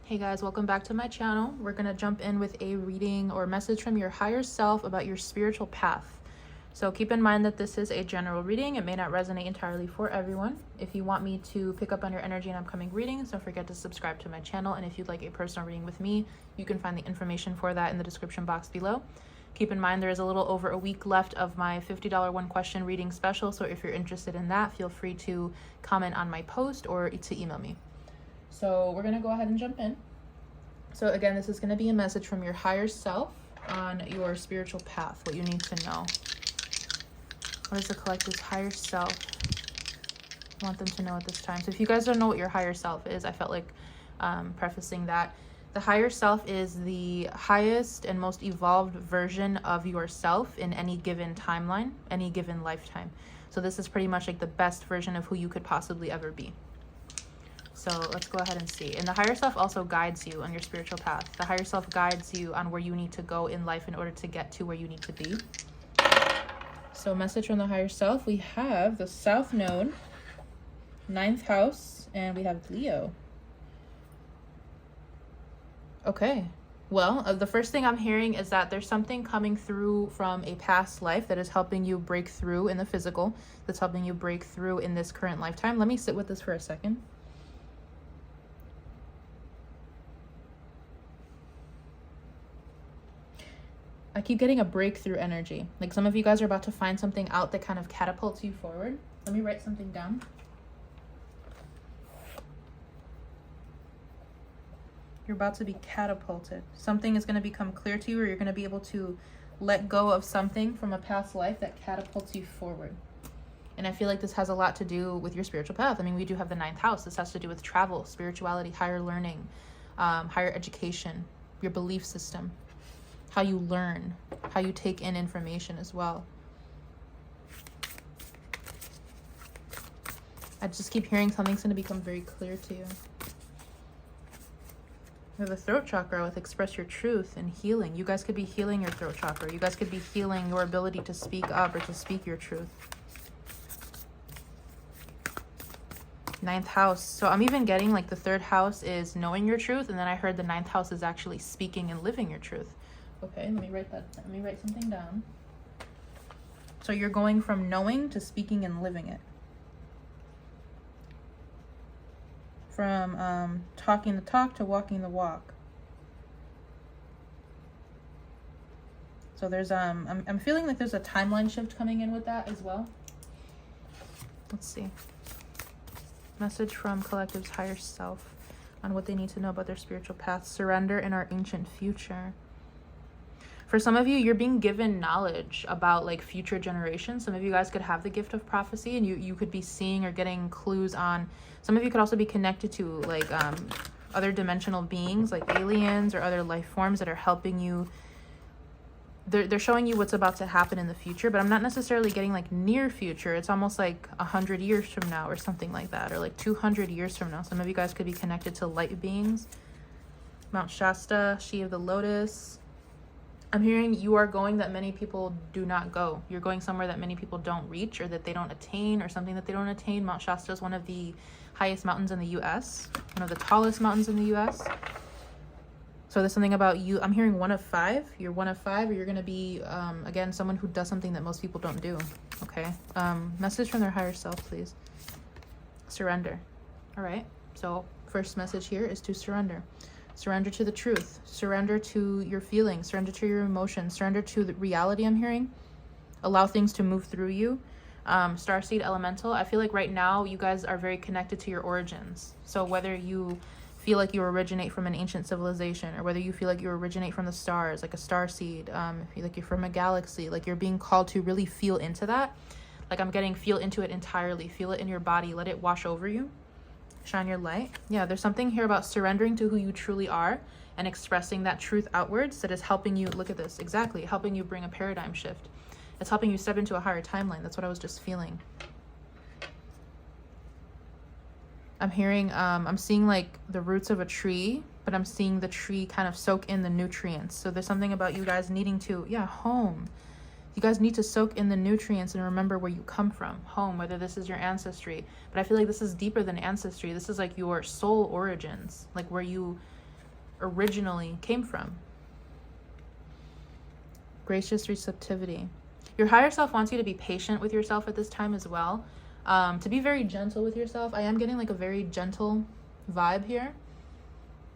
Hey guys, welcome back to my channel. We're going to jump in with a reading or message from your higher self about your spiritual path. So keep in mind that this is a general reading. It may not resonate entirely for everyone. If you want me to pick up on your energy in upcoming readings, don't forget to subscribe to my channel. And if you'd like a personal reading with me, you can find the information for that in the description box below. Keep in mind there is a little over a week left of my $50 one question reading special. So if you're interested in that, feel free to comment on my post or to email me. So we're going to go ahead and jump in. So again, this is going to be a message from your higher self on your spiritual path, what you need to know. What does the collective's higher self want them to know at this time? So if you guys don't know what your higher self is, I felt like prefacing that. The higher self is the highest and most evolved version of yourself in any given timeline, any given lifetime. So this is pretty much like the best version of who you could possibly ever be. So let's go ahead and see. And the higher self also guides you on your spiritual path. The higher self guides you on where you need to go in life in order to get to where you need to be. So message from the higher self, we have the South Node, 9th house, and we have Leo. Okay. Well, the first thing I'm hearing is that there's something coming through from a past life that is helping you break through in the physical, that's helping you break through in this current lifetime. Let me sit with this for a second. I keep getting a breakthrough energy. Like some of you guys are about to find something out that kind of catapults you forward. Let me write something down. You're about to be catapulted. Something is going to become clear to you, or you're going to be able to let go of something from a past life that catapults you forward. And I feel like this has a lot to do with your spiritual path. I mean, we do have the 9th house. This has to do with travel, spirituality, higher learning, higher education, your belief system, how you learn, how you take in information as well. I just keep hearing something's going to become very clear to you. We have the throat chakra with express your truth and healing. You guys could be healing your throat chakra. You guys could be healing your ability to speak up or to speak your truth. 9th house. So I'm even getting like the 3rd house is knowing your truth. And then I heard the 9th house is actually speaking and living your truth. Okay, let me write something down. So you're going from knowing to speaking and living it. From talking the talk to walking the walk. So there's I'm feeling like there's a timeline shift coming in with that as well. Let's see. Message from collective's higher self on what they need to know about their spiritual path. Surrender in our ancient future. For some of you, you're being given knowledge about like future generations. Some of you guys could have the gift of prophecy, and you could be seeing or getting clues on. Some of you could also be connected to like other dimensional beings, like aliens or other life forms that are helping you. They're showing you what's about to happen in the future, but I'm not necessarily getting like near future. It's almost like 100 years from now or something like that, or like 200 years from now. Some of you guys could be connected to light beings. Mount Shasta, She of the Lotus. I'm hearing you are going that many people do not go. You're going somewhere that many people don't reach, or that they don't attain, or something that they don't attain. Mount Shasta is one of the highest mountains in the U.S., one of the tallest mountains in the U.S. So there's something about you. I'm hearing 1 of 5. You're 1 of 5, or you're going to be, again, someone who does something that most people don't do. Okay. Message from their higher self, please. Surrender. All right. So first message here is to surrender. Surrender to the truth. Surrender to your feelings. Surrender to your emotions. Surrender to the reality I'm hearing. Allow things to move through you. Starseed Elemental, I feel like right now you guys are very connected to your origins. So whether you feel like you originate from an ancient civilization, or whether you feel like you originate from the stars, like a starseed, like you're from a galaxy, like you're being called to really feel into that. Like I'm getting feel into it entirely. Feel it in your body. Let it wash over you. Shine your light. Yeah, there's something here about surrendering to who you truly are and expressing that truth outwards that is helping you. Look at this. Exactly. Helping you bring a paradigm shift. It's helping you step into a higher timeline. That's what I was just feeling. I'm hearing, I'm seeing like the roots of a tree, but I'm seeing the tree kind of soak in the nutrients. So there's something about you guys needing to, home. You guys need to soak in the nutrients and remember where you come from, home, whether this is your ancestry. But I feel like this is deeper than ancestry. This is like your soul origins, like where you originally came from. Gracious receptivity. Your higher self wants you to be patient with yourself at this time as well. To be very gentle with yourself. I am getting like a very gentle vibe here.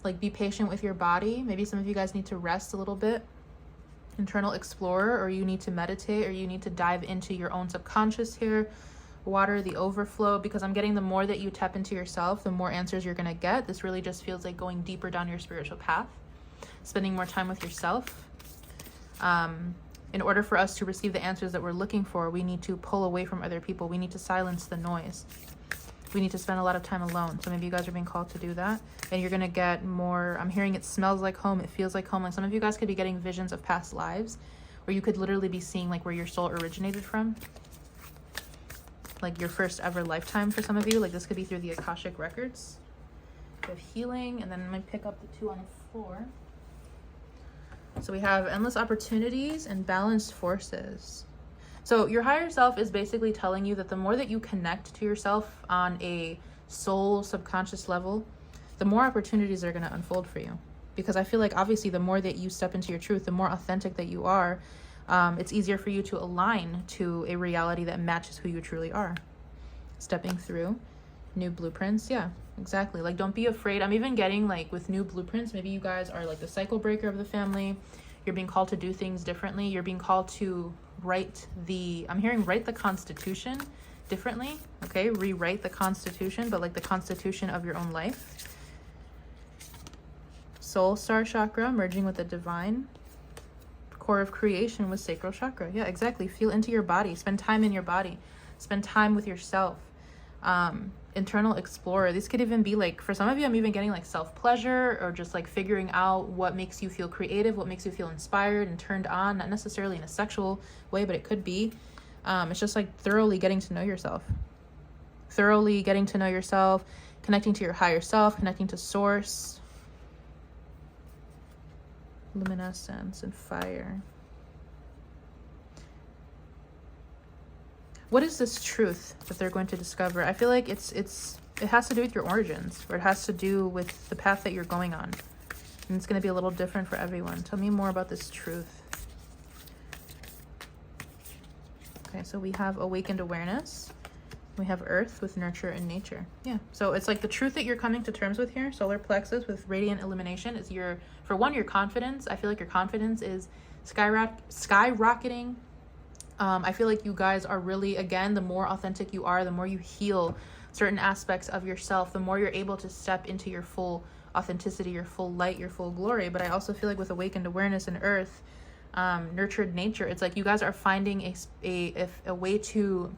Like, be patient with your body. Maybe some of you guys need to rest a little bit. Internal explorer, or you need to meditate, or you need to dive into your own subconscious here. Water the overflow, because I'm getting the more that you tap into yourself, the more answers you're going to get. This really just feels like going deeper down your spiritual path, spending more time with yourself. In order for us to receive the answers that we're looking for, we need to pull away from other people. We need to silence the noise. We need to spend a lot of time alone. So maybe you guys are being called to do that. And you're going to get more, I'm hearing it smells like home. It feels like home. Like some of you guys could be getting visions of past lives, where you could literally be seeing like where your soul originated from. Like your first ever lifetime for some of you. Like this could be through the Akashic records. We have healing. And then I'm going to pick up the 2 on the floor. So we have endless opportunities and balanced forces. So your higher self is basically telling you that the more that you connect to yourself on a soul subconscious level, the more opportunities are going to unfold for you. Because I feel like obviously the more that you step into your truth, the more authentic that you are, it's easier for you to align to a reality that matches who you truly are. Stepping through new blueprints. Yeah, exactly. Like, don't be afraid. I'm even getting like with new blueprints, maybe you guys are like the cycle breaker of the family. You're being called to do things differently. You're being called to write the Constitution differently. Okay, rewrite the Constitution, but like the Constitution of your own life. Soul star chakra, merging with the divine. Core of creation with sacral chakra. Yeah, exactly. Feel into your body. Spend time in your body. Spend time with yourself. Internal explorer. These could even be like, for some of you, I'm even getting like self-pleasure, or just like figuring out what makes you feel creative, what makes you feel inspired and turned on, not necessarily in a sexual way, but it could be. It's just like thoroughly getting to know yourself. Thoroughly getting to know yourself, connecting to your higher self, connecting to source. Luminescence and fire. What is this truth that they're going to discover? I feel like it has to do with your origins, or it has to do with the path that you're going on. And it's going to be a little different for everyone. Tell me more about this truth. Okay, so we have awakened awareness. We have earth with nurture and nature. Yeah, so it's like the truth that you're coming to terms with here, solar plexus with radiant illumination, is your confidence. I feel like your confidence is skyrocketing. I feel like you guys are really, again, the more authentic you are, the more you heal certain aspects of yourself, the more you're able to step into your full authenticity, your full light, your full glory. But I also feel like with awakened awareness and earth, nurtured nature, it's like you guys are finding a way to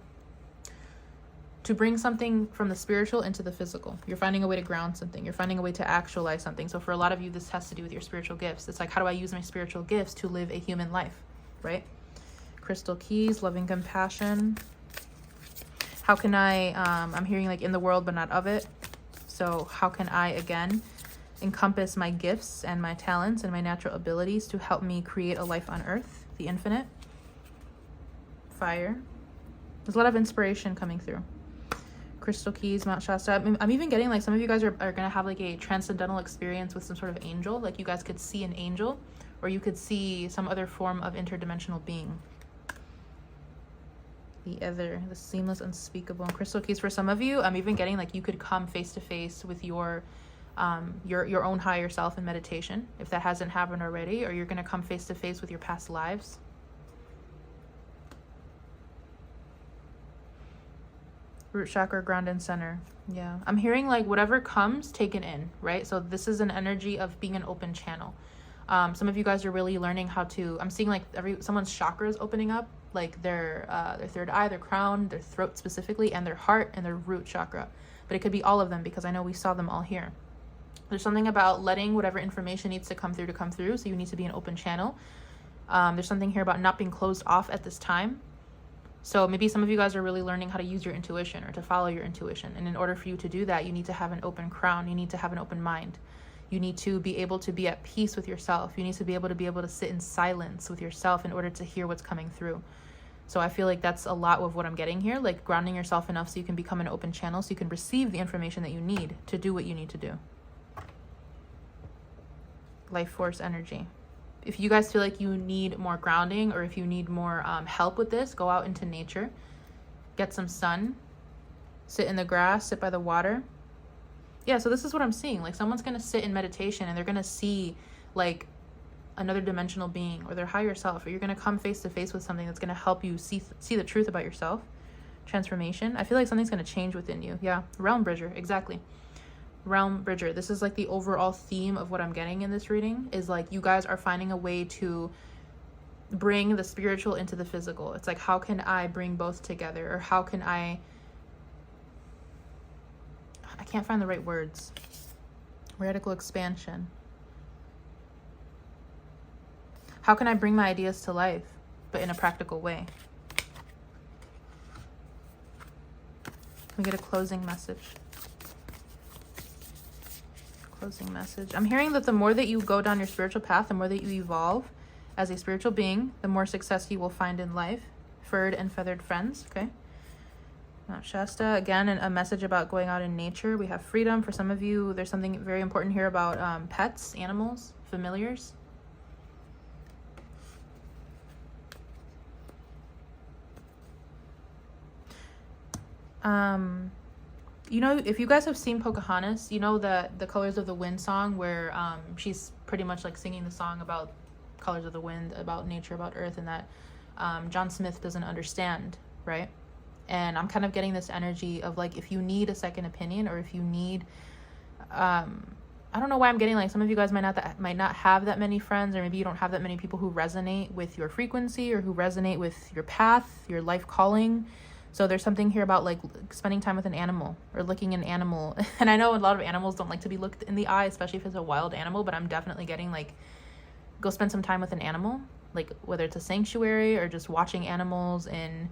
bring something from the spiritual into the physical. You're finding a way to ground something. You're finding a way to actualize something. So for a lot of you, this has to do with your spiritual gifts. It's like, how do I use my spiritual gifts to live a human life, right? Crystal keys, loving compassion. How can I, I'm hearing like in the world, but not of it. So how can I, again, encompass my gifts and my talents and my natural abilities to help me create a life on earth, the infinite? Fire. There's a lot of inspiration coming through. Crystal keys, Mount Shasta. I'm even getting like some of you guys are going to have like a transcendental experience with some sort of angel. Like you guys could see an angel, or you could see some other form of interdimensional being. The other, the seamless, unspeakable. Crystal keys for some of you, I'm even getting like you could come face to face with your own higher self in meditation, if that hasn't happened already, or you're going to come face to face with your past lives. Root chakra, ground and center. Yeah, I'm hearing like whatever comes, take it in, right? So this is an energy of being an open channel. Some of you guys are really learning how to, I'm seeing like someone's chakras opening up, like their third eye, their crown, their throat specifically, and their heart and their root chakra. But it could be all of them, because I know we saw them all here. There's something about letting whatever information needs to come through. So you need to be an open channel. There's something here about not being closed off at this time. So maybe some of you guys are really learning how to use your intuition, or to follow your intuition. And in order for you to do that, you need to have an open crown. You need to have an open mind. You need to be able to be at peace with yourself. You need to be able to sit in silence with yourself in order to hear what's coming through. So I feel like that's a lot of what I'm getting here, like grounding yourself enough so you can become an open channel, so you can receive the information that you need to do what you need to do. life force energy. If you guys feel like you need more grounding, or if you need more help with this, go out into nature, get some sun, sit in the grass, sit by the water. Yeah, so this is what I'm seeing. Like, someone's going to sit in meditation and they're going to see like another dimensional being or their higher self, or you're going to come face to face with something that's going to help you see the truth about yourself. Transformation. I feel like something's going to change within you. Yeah, realm bridger, exactly. Realm bridger. This is like the overall theme of what I'm getting in this reading, is like you guys are finding a way to bring the spiritual into the physical. It's like, how can I bring both together? Or how can I can't find the right words. Radical expansion. How can I bring my ideas to life, but in a practical way? Let me get a closing message. Closing message. I'm hearing that the more that you go down your spiritual path, the more that you evolve as a spiritual being, the more success you will find in life. Furred and feathered friends. Okay. Now, Shasta, again, a message about going out in nature. We have freedom. For some of you, there's something very important here about pets, animals, familiars. You know, if you guys have seen Pocahontas, you know that the Colors of the Wind song, where she's pretty much like singing the song about colors of the wind, about nature, about earth, and that John Smith doesn't understand, right? And I'm kind of getting this energy of like, if you need a second opinion, or if you need I don't know why I'm getting like, some of you guys might not have that many friends, or maybe you don't have that many people who resonate with your frequency, or who resonate with your path, your life calling. So there's something here about like spending time with an animal, or looking an animal. And I know a lot of animals don't like to be looked in the eye, especially if it's a wild animal, but I'm definitely getting like, go spend some time with an animal, like whether it's a sanctuary or just watching animals in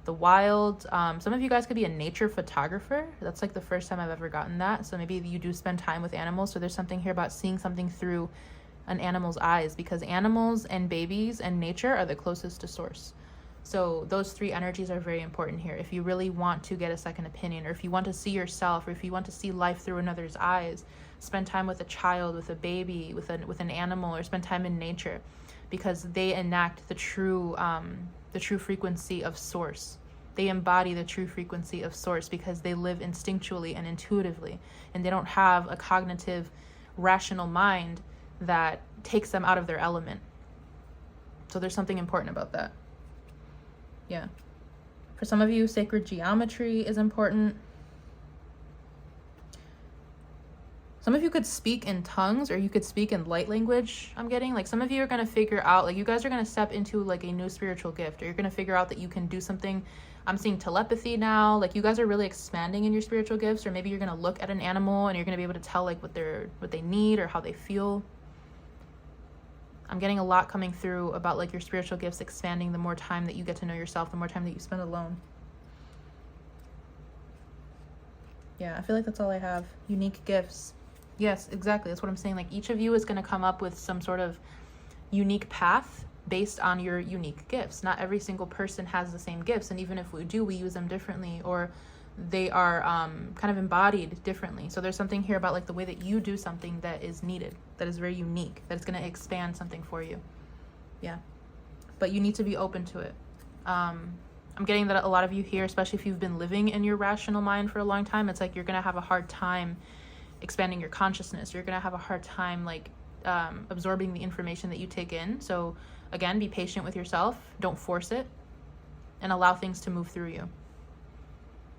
the wild. Some of you guys could be a nature photographer. That's like the first time I've ever gotten that. So maybe you do spend time with animals. So there's something here about seeing something through an animal's eyes, because animals and babies and nature are the closest to source. So those three energies are very important here. If you really want to get a second opinion, or if you want to see yourself, or if you want to see life through another's eyes, spend time with a child, with a baby, with an animal, or spend time in nature, because they enact the true frequency of source. They embody the true frequency of source, because they live instinctually and intuitively, and they don't have a cognitive, rational mind that takes them out of their element. So there's something important about that. Yeah. For some of you, sacred geometry is important. Some of you could speak in tongues, or you could speak in light language. I'm getting like, some of you are going to figure out, like, you guys are going to step into like a new spiritual gift, or you're going to figure out that you can do something. I'm seeing telepathy now. Like, you guys are really expanding in your spiritual gifts, or maybe you're going to look at an animal and you're going to be able to tell like what they need or how they feel. I'm getting a lot coming through about like your spiritual gifts expanding the more time that you get to know yourself, the more time that you spend alone. Yeah, I feel like that's all I have. Unique gifts. Yes, exactly. That's what I'm saying. Like, each of you is going to come up with some sort of unique path based on your unique gifts. Not every single person has the same gifts. And even if we do, we use them differently, or they are kind of embodied differently. So there's something here about like the way that you do something that is needed, that is very unique, that is going to expand something for you. Yeah. But you need to be open to it. I'm getting that a lot of you here, especially if you've been living in your rational mind for a long time, it's like you're going to have a hard time expanding your consciousness. You're going to have a hard time like absorbing the information that you take in. So again, be patient with yourself. Don't force it, and allow things to move through you.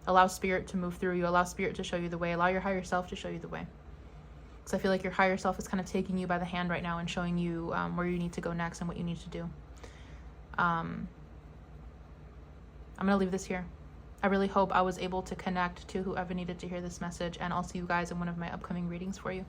Allow spirit to move through you. Allow spirit to show you the way. Allow your higher self to show you the way. Because I feel like your higher self is kind of taking you by the hand right now and showing you where you need to go next and what you need to do. I'm going to leave this here. I really hope I was able to connect to whoever needed to hear this message, and I'll see you guys in one of my upcoming readings for you.